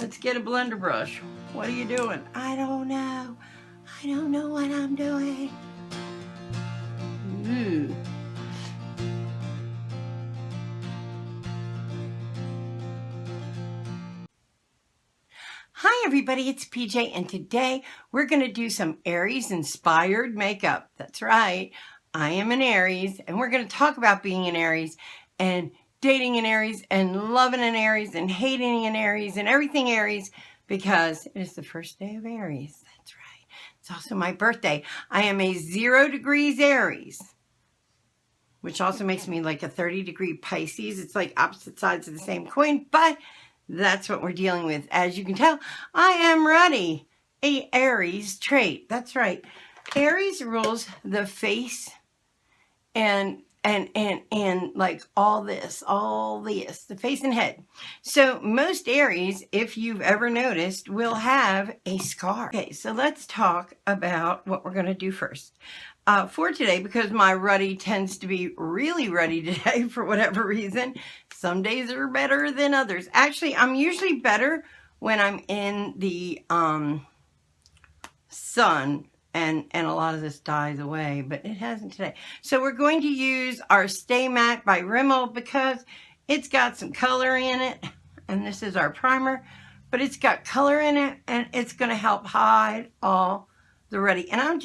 Let's get a blender brush. What are you doing? I don't know. I don't know what I'm doing. Ooh. Hi everybody, it's PJ, and today we're going to do some Aries inspired makeup. That's right, I am an Aries, and we're going to talk about being an Aries and dating an Aries and loving an Aries and hating an Aries and everything Aries, because it is the first day of Aries. That's right. It's also my birthday. I am a 0 degrees Aries, which also makes me like a 30-degree Pisces. It's like opposite sides of the same coin, but that's what we're dealing with. As you can tell, I am ready. A Aries trait. That's right. Aries rules the face and like all this, the face and head. So most Aries, if you've ever noticed, will have a scar. Okay, so let's talk about what we're going to do first. For today, because my ruddy tends to be really ruddy today for whatever reason. Some days are better than others. Actually, I'm usually better when I'm in the sun, and a lot of this dies away, but it hasn't today. So we're going to use our Stay Matte by Rimmel because it's got some color in it, and this is our primer, but it's got color in it, and it's going to help hide all the ruddy. And I'm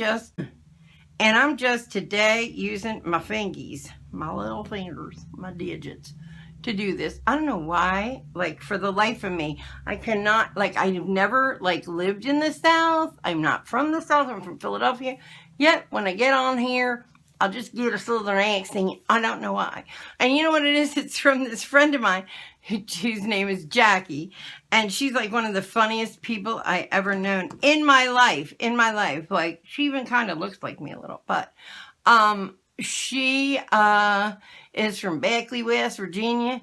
just today using my fingies, my little fingers, my digits, to do this. I don't know why, like, for the life of me, I cannot, like, I've never, like, lived in the South. I'm not from the South. I'm from Philadelphia. Yet, when I get on here, I'll just get a Southern accent. I don't know why. And you know what it is? It's from this friend of mine whose name is Jackie. And she's like one of the funniest people I ever known in my life. Like, she even kind of looks like me a little. But she is from Beckley, West Virginia.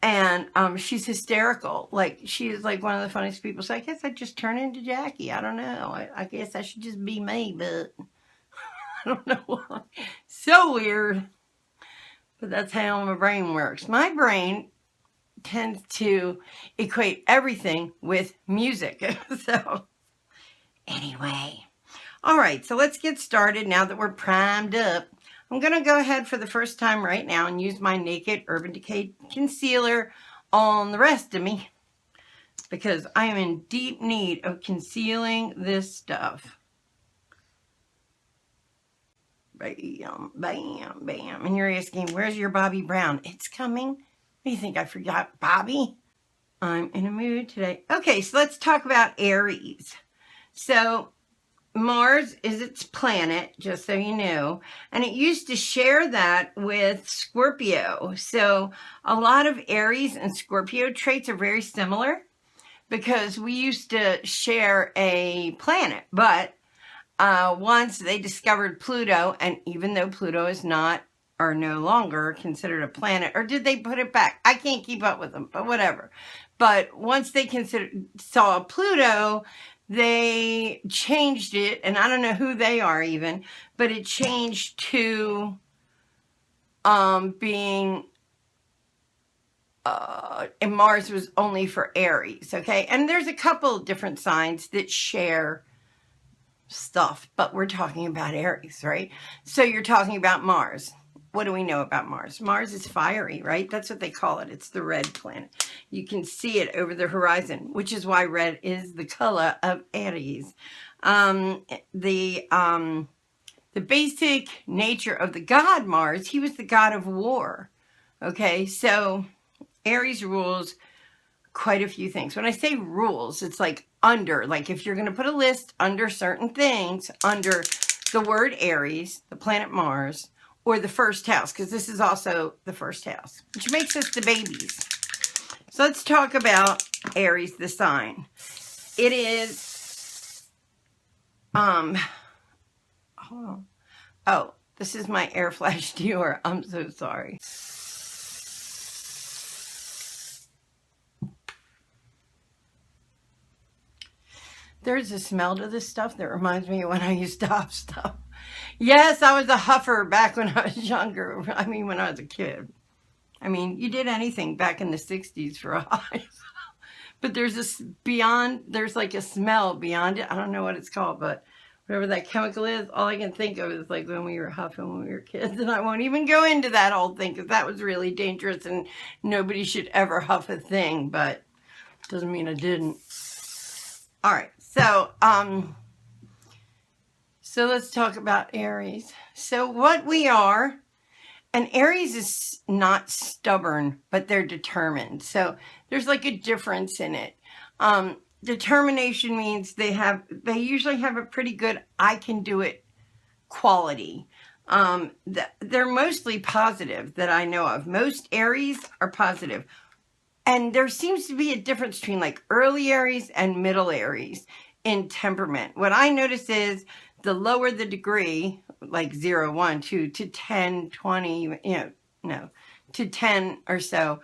And she's hysterical. Like, she is like one of the funniest people. So I guess I just turn into Jackie. I don't know. I guess I should just be me, but I don't know why. So weird. But that's how my brain works. My brain tends to equate everything with music. So anyway. All right, so let's get started now that we're primed up. I'm going to go ahead for the first time right now and use my Naked Urban Decay concealer on the rest of me, because I am in deep need of concealing this stuff. Bam, bam, bam. And you're asking, where's your Bobbi Brown? It's coming. What do you think, I forgot Bobby? I'm in a mood today. Okay, so let's talk about Aries. So Mars is its planet, just so you know, and it used to share that with Scorpio. So a lot of Aries and Scorpio traits are very similar because we used to share a planet, but once they discovered Pluto, and even though Pluto is not or no longer considered a planet, or did they put it back? I can't keep up with them, but whatever. But once they saw Pluto, they changed it, and I don't know who they are even, but it changed to being, and Mars was only for Aries, okay? And there's a couple of different signs that share stuff, but we're talking about Aries, right? So you're talking about Mars. What do we know about Mars? Mars is fiery, right? That's what they call it. It's the red planet. You can see it over the horizon, which is why red is the color of Aries. The basic nature of the god Mars, he was the god of war. Okay, so Aries rules quite a few things. When I say rules, it's like under, like if you're going to put a list under certain things, under the word Aries, the planet Mars, or the first house, because this is also the first house, which makes us the babies. So let's talk about Aries, the sign. It is, hold on. Oh, this is my Air Flash Dior. I'm so sorry. There's a smell to this stuff that reminds me of when I used to huff stuff. Yes, I was a huffer back when I was younger. I mean, when I was a kid. I mean, you did anything back in the 60s for a high. But there's like a smell beyond it. I don't know what it's called, but whatever that chemical is, all I can think of is like when we were huffing when we were kids. And I won't even go into that whole thing because that was really dangerous and nobody should ever huff a thing, but doesn't mean I didn't. All right, so let's talk about Aries. So what we are, and Aries is not stubborn, but they're determined. So there's like a difference in it. Determination means they usually have a pretty good I can do it quality. They're mostly positive that I know of. Most Aries are positive. And there seems to be a difference between like early Aries and middle Aries in temperament. What I notice is the lower the degree, like 0, 1, 2 to 10, 20, to 10 or so,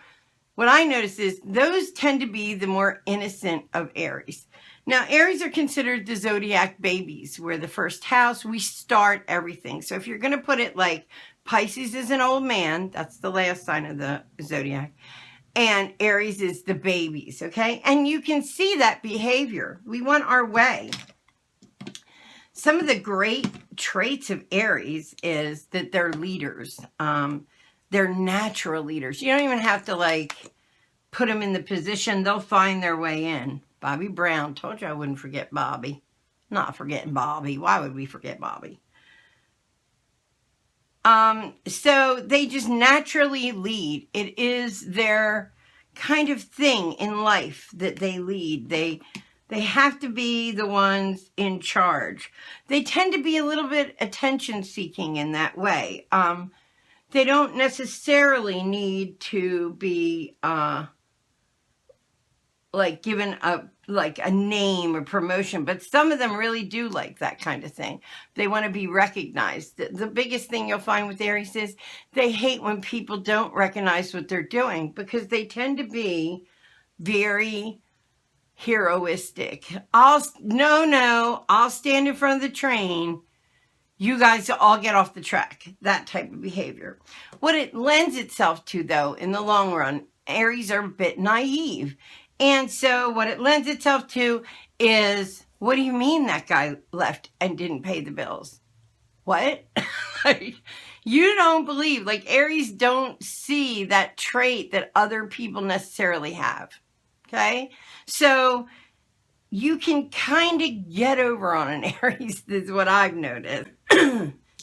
what I notice is those tend to be the more innocent of Aries. Now, Aries are considered the zodiac babies, where the first house, we start everything. So if you're going to put it like Pisces is an old man, that's the last sign of the zodiac, and Aries is the babies, okay? And you can see that behavior. We want our way. Some of the great traits of Aries is that they're leaders. They're natural leaders. You don't even have to like put them in the position. They'll find their way in. Bobby Brown. Told you I wouldn't forget Bobby. Not forgetting Bobby. Why would we forget Bobby? So they just naturally lead. It is their kind of thing in life that they lead. They have to be the ones in charge. They tend to be a little bit attention seeking in that way. They don't necessarily need to be like given a name or promotion, but some of them really do like that kind of thing. They want to be recognized. The biggest thing you'll find with Aries is they hate when people don't recognize what they're doing because they tend to be very heroistic. I'll stand in front of the train. You guys all get off the track. That type of behavior. What it lends itself to, though, in the long run, Aries are a bit naive. And so what it lends itself to is, what do you mean that guy left and didn't pay the bills? What? You don't believe. Like, Aries don't see that trait that other people necessarily have. Okay? So you can kind of get over on an Aries, is what I've noticed.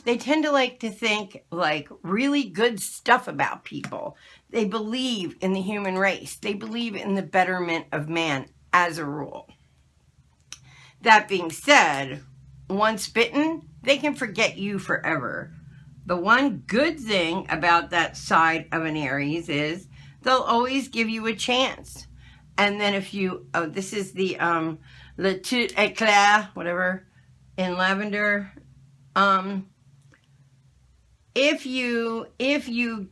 They tend to like to think like really good stuff about people. They believe in the human race. They believe in the betterment of man as a rule. That being said, once bitten, they can forget you forever. The one good thing about that side of an Aries is they'll always give you a chance. And then if you, this is the Le Tout Éclair, whatever, in lavender. If you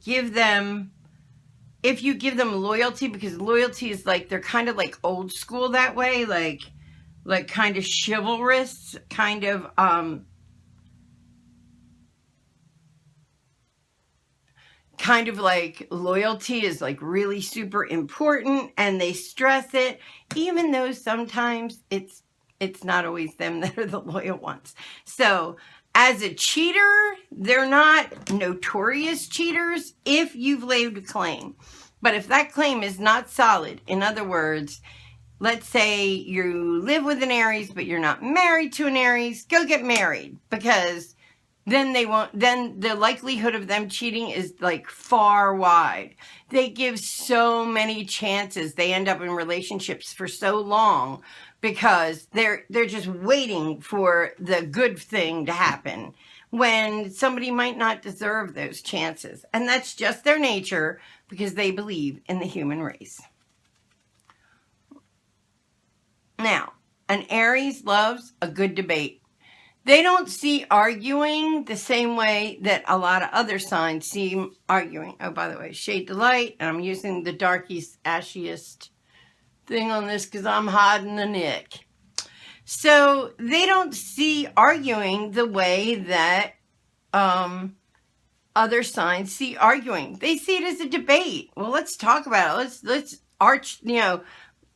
give them loyalty, because loyalty is like, they're kind of like old school that way, like kind of chivalrous, kind of like loyalty is like really super important, and they stress it, even though sometimes it's not always them that are the loyal ones. So as a cheater, they're not notorious cheaters if you've laid a claim. But if that claim is not solid, in other words, let's say you live with an Aries, but you're not married to an Aries, go get married, because then the likelihood of them cheating is like far wide. They give so many chances. They end up in relationships for so long because they're just waiting for the good thing to happen when somebody might not deserve those chances. And that's just their nature because they believe in the human race. Now, an Aries loves a good debate. They don't see arguing the same way that a lot of other signs see arguing. Oh, by the way, shade to light, and I'm using the darkiest, ashiest thing on this because I'm hiding the nick. So they don't see arguing the way that other signs see arguing. They see it as a debate. Well, let's talk about it.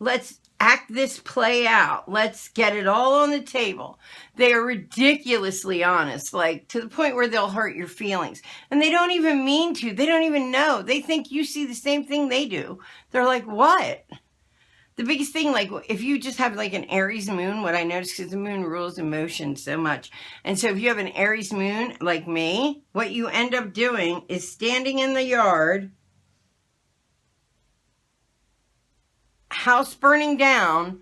Let's act this play out. Let's get it all on the table. They are ridiculously honest, like to the point where they'll hurt your feelings. And they don't even mean to. They don't even know. They think you see the same thing they do. They're like, what? The biggest thing, like if you just have like an Aries moon, what I noticed, because the moon rules emotion so much. And so if you have an Aries moon like me, what you end up doing is standing in the yard, house burning down,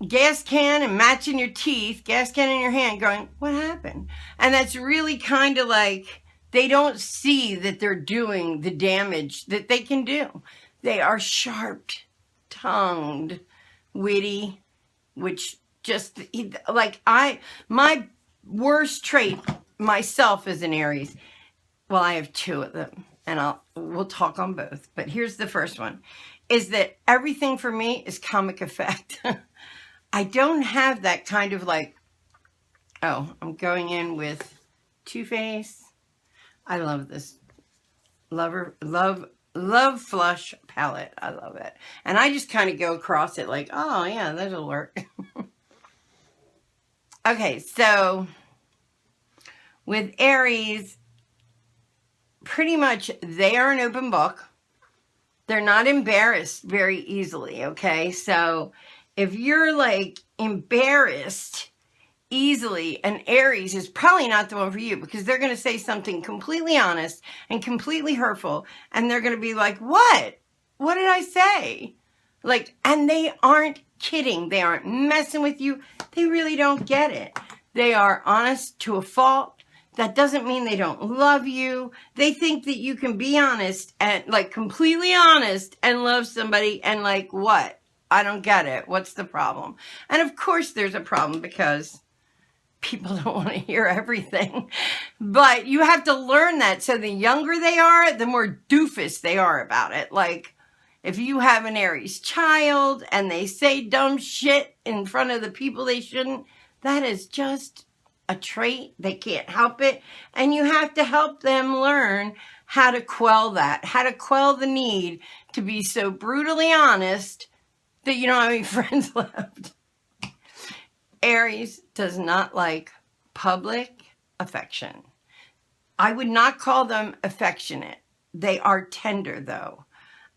gas can and matching your teeth, gas can in your hand, going, what happened? And that's really kind of like, they don't see that they're doing the damage that they can do. They are sharp-tongued, witty, which just, like my worst trait myself as an Aries, well, I have two of them, and we'll talk on both. But here's the first one, is that everything for me is comic effect. I don't have that kind of like, oh, I'm going in with Too Faced. I love this Love Flush palette. I love it. And I just kind of go across it like, oh yeah, that'll work. Okay, so with Aries, pretty much they are an open book. They're not embarrassed very easily, okay? So if you're like embarrassed easily, an Aries is probably not the one for you, because they're going to say something completely honest and completely hurtful, and they're going to be like, what? What did I say? Like, and they aren't kidding. They aren't messing with you. They really don't get it. They are honest to a fault. That doesn't mean they don't love you. They think that you can be honest and like completely honest and love somebody, and like, what? I don't get it. What's the problem? And of course there's a problem, because people don't want to hear everything. But you have to learn that. So the younger they are, the more doofus they are about it. Like if you have an Aries child and they say dumb shit in front of the people they shouldn't, that is just a trait. They can't help it. And you have to help them learn how to quell that, how to quell the need to be so brutally honest that you don't have any friends left. Aries does not like public affection. I would not call them affectionate. They are tender, though.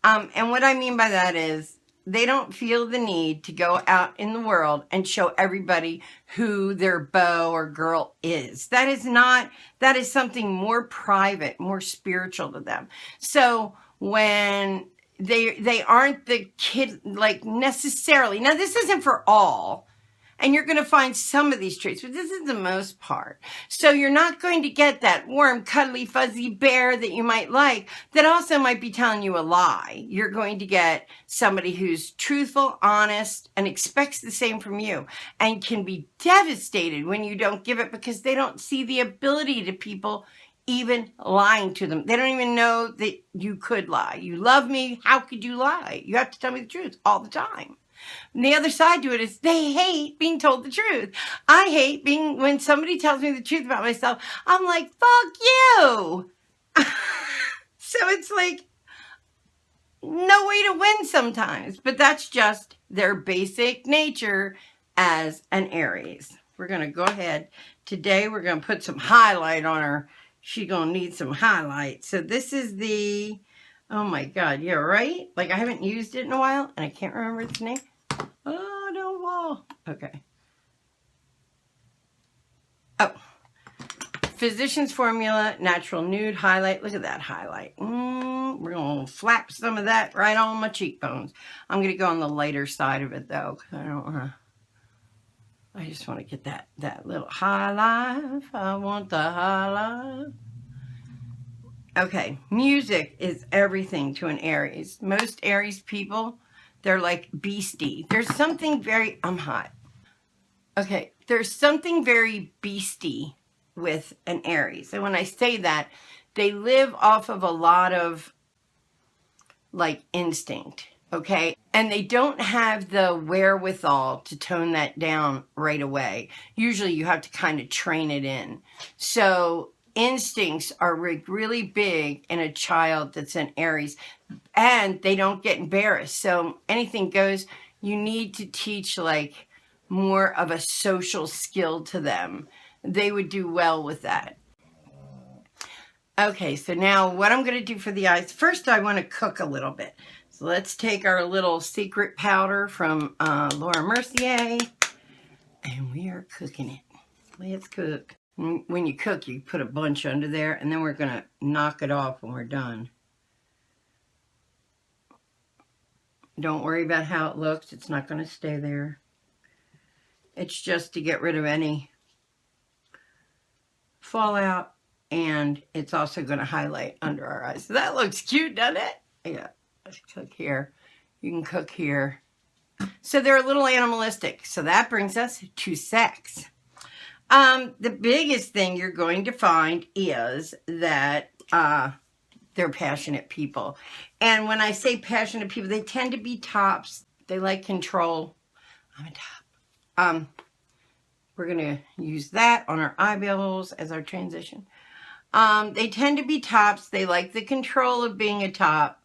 And what I mean by that is they don't feel the need to go out in the world and show everybody who their beau or girl is. That is something more private, more spiritual to them. So when they aren't the kid, like necessarily, now this isn't for all, and you're going to find some of these traits, but this is the most part. So you're not going to get that warm, cuddly, fuzzy bear that you might like that also might be telling you a lie. You're going to get somebody who's truthful, honest, and expects the same from you, and can be devastated when you don't give it, because they don't see the ability to people even lying to them. They don't even know that you could lie. You love me. How could you lie? You have to tell me the truth all the time. And the other side to it is they hate being told the truth. I hate when somebody tells me the truth about myself. I'm like, fuck you. So it's like no way to win sometimes, but that's just their basic nature as an Aries. We're going to go ahead. Today we're going to put some highlight on her. She's going to need some highlight. So this is the, oh my God, yeah, right? Like I haven't used it in a while and I can't remember its name. Oh, don't fall. Okay. Oh, Physician's Formula Natural Nude Highlight. Look at that highlight. We're going to flap some of that right on my cheekbones. I'm going to go on the lighter side of it though, because I don't want to. I just want to get that little highlight. I want the highlight. Okay, music is everything to an Aries. Most Aries people, they're like beastie. There's something very, I'm hot. Okay, there's something very beastie with an Aries. And when I say that, they live off of a lot of like instinct, okay? And they don't have the wherewithal to tone that down right away. Usually you have to kind of train it in. So instincts are really big in a child that's an Aries, and they don't get embarrassed. So anything goes. You need to teach like more of a social skill to them. They would do well with that. Okay, so now what I'm going to do for the eyes, first I want to cook a little bit. So let's take our little secret powder from Laura Mercier, and we are cooking it. Let's cook. When you cook, you put a bunch under there, and then we're going to knock it off when we're done. Don't worry about how it looks. It's not going to stay there. It's just to get rid of any fallout, and it's also going to highlight under our eyes. So that looks cute, doesn't it? Yeah, let's cook here. You can cook here. So they're a little animalistic. So that brings us to sex. The biggest thing you're going to find is that they're passionate people. And when I say passionate people, they tend to be tops. They like control. I'm a top. We're going to use that on our eyeballs as our transition. They tend to be tops. They like the control of being a top.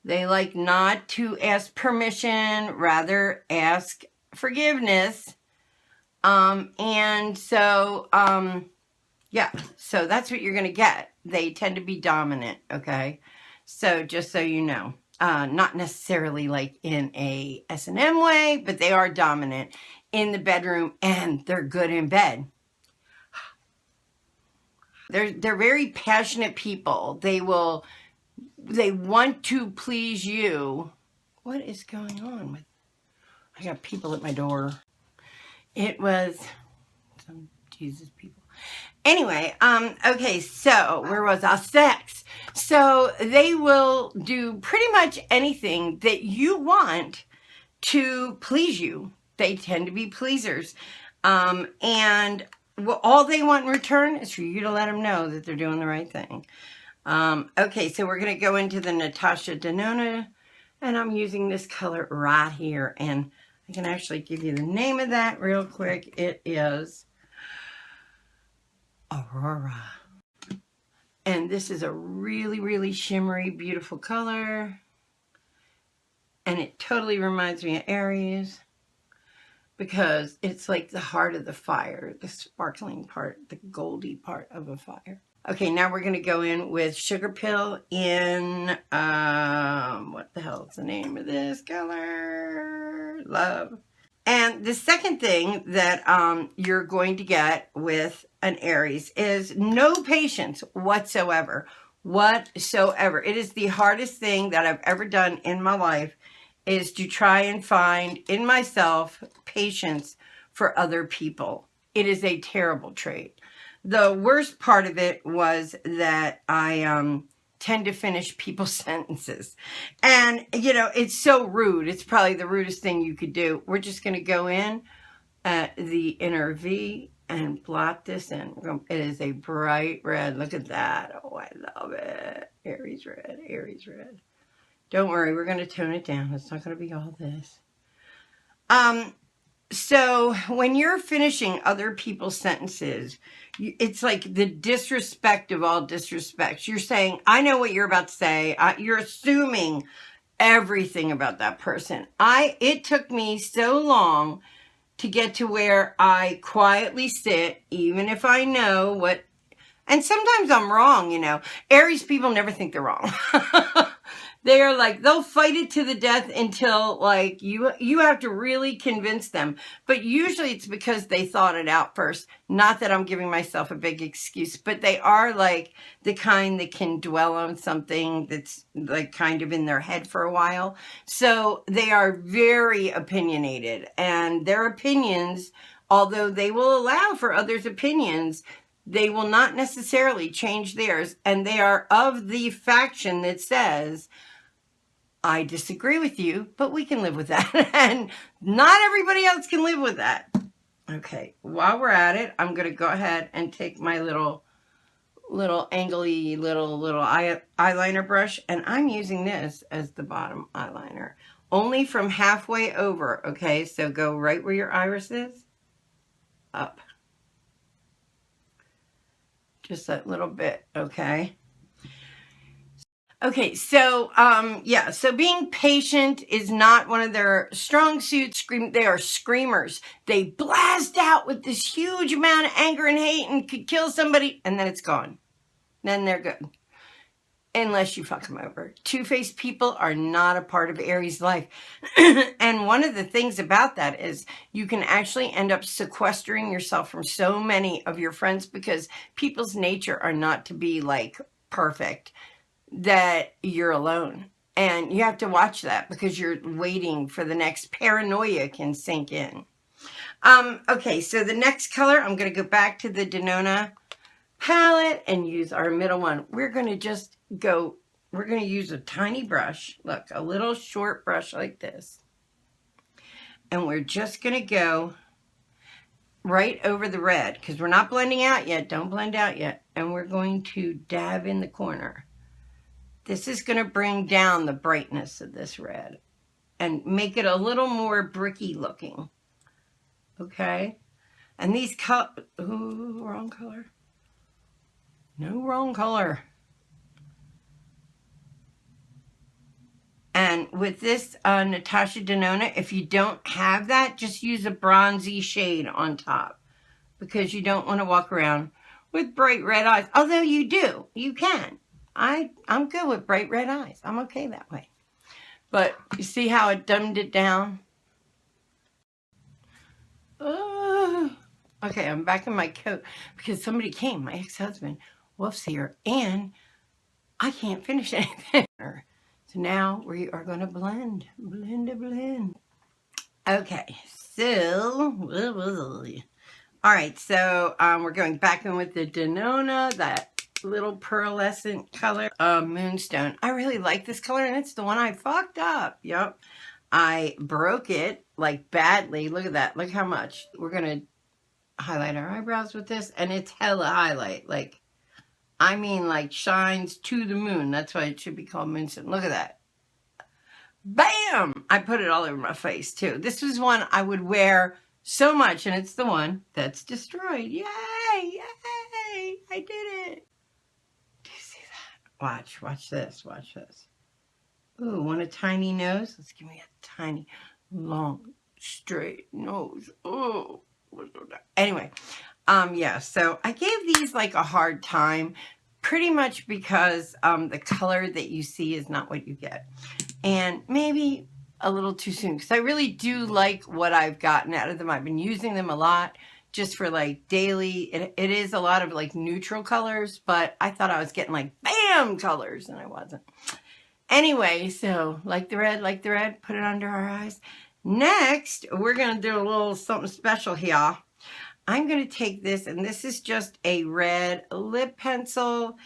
They like not to ask permission, rather ask forgiveness. And so, yeah, so that's what you're going to get. They tend to be dominant, okay? So just so you know, not necessarily like in a S&M way, but they are dominant in the bedroom, and they're good in bed. They're very passionate people. They want to please you. What is going on with, I got people at my door. It was some Jesus people. Anyway, okay, so where was I? Sex. So they will do pretty much anything that you want to please you. They tend to be pleasers. And all they want in return is for you to let them know that they're doing the right thing. Okay, so we're going to go into the Natasha Denona, and I'm using this color right here. And I can actually give you the name of that real quick. It is Aurora. And this is a really, really shimmery, beautiful color. And it totally reminds me of Aries, because it's like the heart of the fire, the sparkling part, the goldy part of a fire. Okay, now we're going to go in with Sugar Pill in, what the hell is the name of this color? Love. And the second thing that you're going to get with an Aries is no patience whatsoever. Whatsoever. It is the hardest thing that I've ever done in my life, is to try and find in myself patience for other people. It is a terrible trait. The worst part of it was that I tend to finish people's sentences. And, you know, it's so rude. It's probably the rudest thing you could do. We're just going to go in at the inner V and blot this in. It is a bright red. Look at that. Oh, I love it. Aries red, Aries red. Don't worry, we're going to tone it down. It's not going to be all this. So when you're finishing other people's sentences, it's like the disrespect of all disrespects. You're saying, I know what you're about to say. You're assuming everything about that person. It took me so long to get to where I quietly sit, even if I know what, and sometimes I'm wrong, you know. Aries people never think they're wrong. They are like, they'll fight it to the death until like you have to really convince them. But usually it's because they thought it out first. Not that I'm giving myself a big excuse, but they are like the kind that can dwell on something that's like kind of in their head for a while. So they are very opinionated, and their opinions, although they will allow for others' opinions, they will not necessarily change theirs. And they are of the faction that says, I disagree with you, but we can live with that. And not everybody else can live with that. Okay, while we're at it, I'm going to go ahead and take my little angly little eyeliner brush, and I'm using this as the bottom eyeliner. Only from halfway over, okay? So go right where your iris is, up. Just that little bit, okay? Okay, so yeah, so being patient is not one of their strong suits. They are screamers. They blast out with this huge amount of anger and hate and could kill somebody, and then it's gone. Then they're good. Unless you fuck them over. Two-faced people are not a part of Aries life. And one of the things about that is you can actually end up sequestering yourself from so many of your friends because people's nature are not to be like perfect, that you're alone. And you have to watch that because you're waiting for the next paranoia can sink in. Okay, so the next color, I'm going to go back to the Denona palette and use our middle one. We're going to just go, we're going to use a tiny brush, look, a little short brush like this. And we're just going to go right over the red because we're not blending out yet. Don't blend out yet. And we're going to dab in the corner. This is going to bring down the brightness of this red and make it a little more bricky looking. Okay? And these ooh, wrong color. No, wrong color. And with this Natasha Denona, if you don't have that, just use a bronzy shade on top because you don't want to walk around with bright red eyes. Although you do. You can. I'm good with bright red eyes. I'm okay that way. But you see how it dumbed it down? Okay, I'm back in my coat because somebody came, my ex-husband, Wolf's here, and I can't finish anything. So now we are going to blend. Blend. Okay, so, all right, so we're going back in with the Denona, that little pearlescent color of Moonstone. I really like this color, and it's the one I fucked up. Yep. I broke it, like, badly. Look at that. Look how much. We're going to highlight our eyebrows with this, and it's hella highlight. Like, I mean, like, shines to the moon. That's why it should be called Moonstone. Look at that. Bam! I put it all over my face, too. This was one I would wear so much, and it's the one that's destroyed. Yay! Yay! I did it. Do you see that? Watch this. Watch this. Ooh, want a tiny nose? Let's give me a tiny, long, straight nose. Oh, anyway, yeah, so I gave these like a hard time pretty much because the color that you see is not what you get. And maybe a little too soon because I really do like what I've gotten out of them. I've been using them a lot just for like daily. It is a lot of like neutral colors, but I thought I was getting like bam colors and I wasn't. Anyway, so like the red, put it under our eyes. Next, we're going to do a little something special here. I'm going to take this, and this is just a red lip pencil,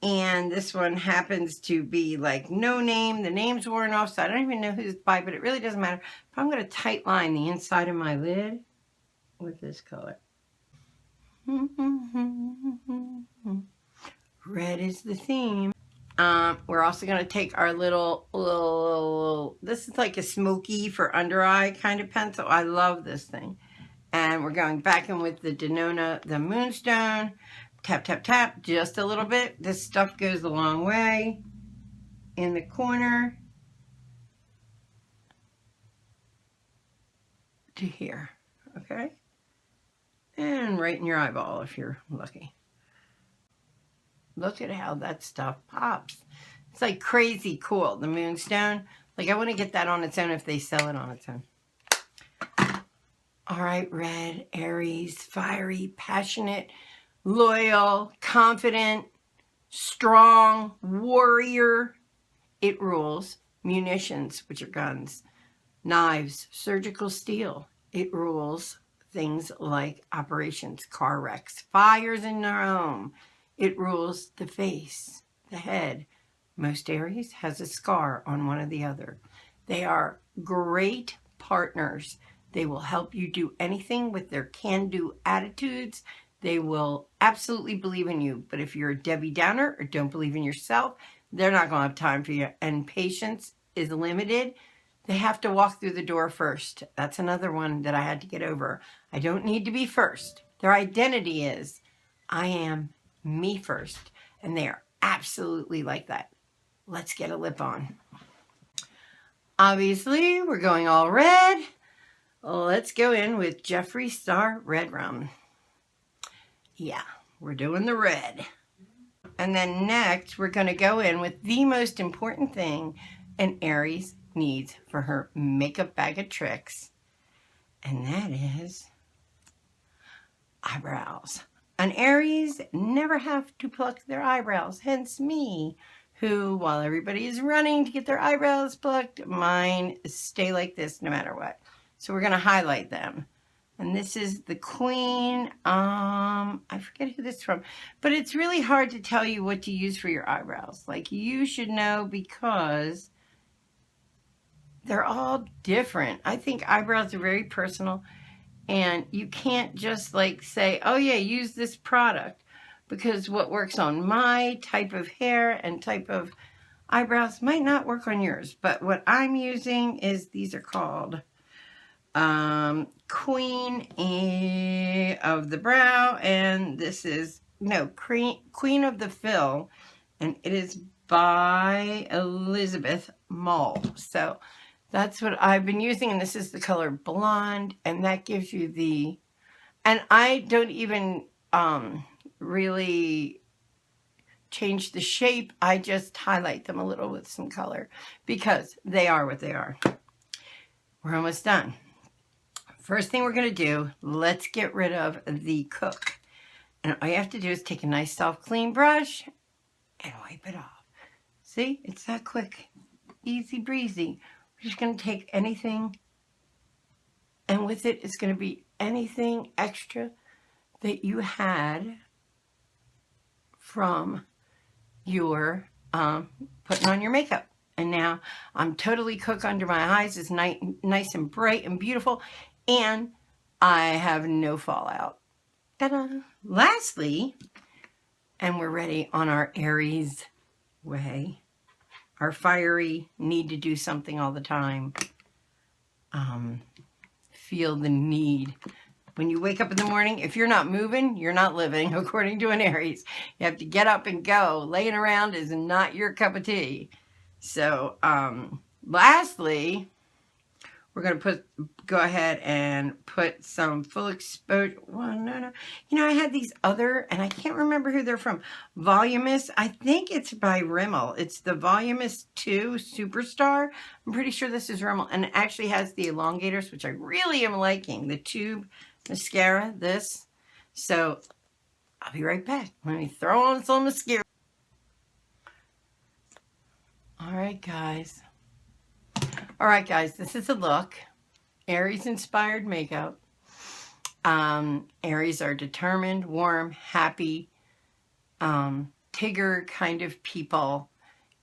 and this one happens to be like no name. The name's worn off, so I don't even know who's by, but it really doesn't matter. But I'm going to tight line the inside of my lid with this color. Red is the theme. We're also going to take our little, this is like a smoky for under eye kind of pencil. I love this thing. And we're going back in with the Denona, the Moonstone. Tap, tap, tap, just a little bit. This stuff goes a long way. In the corner to here, okay? And right in your eyeball if you're lucky. Look at how that stuff pops. It's like crazy cool, the Moonstone. Like I want to get that on its own if they sell it on its own. All right, red, Aries, fiery, passionate, loyal, confident, strong, warrior. It rules. Munitions, which are guns. Knives, surgical steel. It rules things like operations, car wrecks, fires in their home. It rules the face, the head. Most Aries has a scar on one or the other. They are great partners. They will help you do anything with their can-do attitudes. They will absolutely believe in you. But if you're a Debbie Downer or don't believe in yourself, they're not going to have time for you. And patience is limited. They have to walk through the door first. That's another one that I had to get over. I don't need to be first. Their identity is, I am me first. And they are absolutely like that. let's get a lip on. Obviously, we're going all red. Let's go in with Jeffree Star Red Rum. Yeah, we're doing the red. And then next, we're going to go in with the most important thing an Aries needs for her makeup bag of tricks. And that is eyebrows. An Aries never have to pluck their eyebrows, hence me, who, while everybody is running to get their eyebrows plucked, mine stay like this no matter what. So we're going to highlight them. And this is the Queen. I forget who this is from, but it's really hard to tell you what to use for your eyebrows. Like, you should know because they're all different. I think eyebrows are very personal, and you can't just like say, oh yeah, use this product, because what works on my type of hair and type of eyebrows might not work on yours. But what I'm using is, these are called Queen of the Brow, and this is, no, Queen of the Fill, and it is by Elizabeth Mull. So that's what I've been using, and this is the color Blonde, and that gives you the, and I don't even really change the shape. I just highlight them a little with some color because they are what they are. We're almost done. First thing we're going to do, let's get rid of the Cook. And all you have to do is take a nice soft clean brush and wipe it off. See, it's that quick, easy breezy. We're just going to take anything, and with it is going to be anything extra that you had from your putting on your makeup. And now I'm totally Cook under my eyes. It's nice and bright and beautiful, and I have no fallout. Ta-da! Lastly, and we're ready on our Aries way, our fiery, need to do something all the time, feel the need. When you wake up in the morning, if you're not moving, you're not living, according to an Aries. You have to get up and go. Laying around is not your cup of tea. So, lastly, we're going to go ahead and put some full exposure. Well, no. You know, I had these other, and I can't remember who they're from. Voluminous. I think it's by Rimmel. It's the Voluminous 2 Superstar. I'm pretty sure this is Rimmel. And it actually has the elongators, which I really am liking. The tube mascara, this. So, I'll be right back. Let me throw on some mascara. Alright, guys, this is a look. Aries inspired makeup. Aries are determined, warm, happy, Tigger kind of people,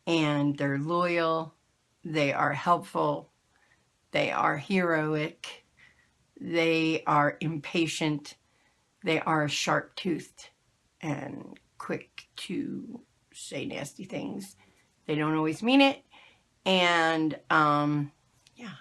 and they're loyal, they are helpful, they are heroic, they are impatient, they are sharp-toothed and quick to say nasty things. They don't always mean it. And, yeah,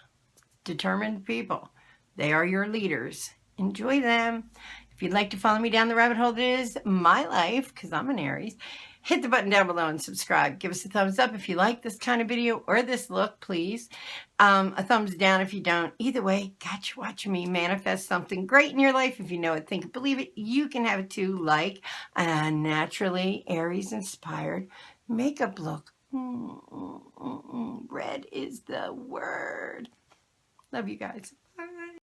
determined people. They are your leaders. Enjoy them. If you'd like to follow me down the rabbit hole that is my life, because I'm an Aries, hit the button down below and subscribe. Give us a thumbs up if you like this kind of video or this look, please. A thumbs down if you don't. Either way, got you watching me manifest something great in your life. If you know it, think it, believe it, you can have it too, like a naturally Aries inspired makeup look. Red is the word. Love you guys.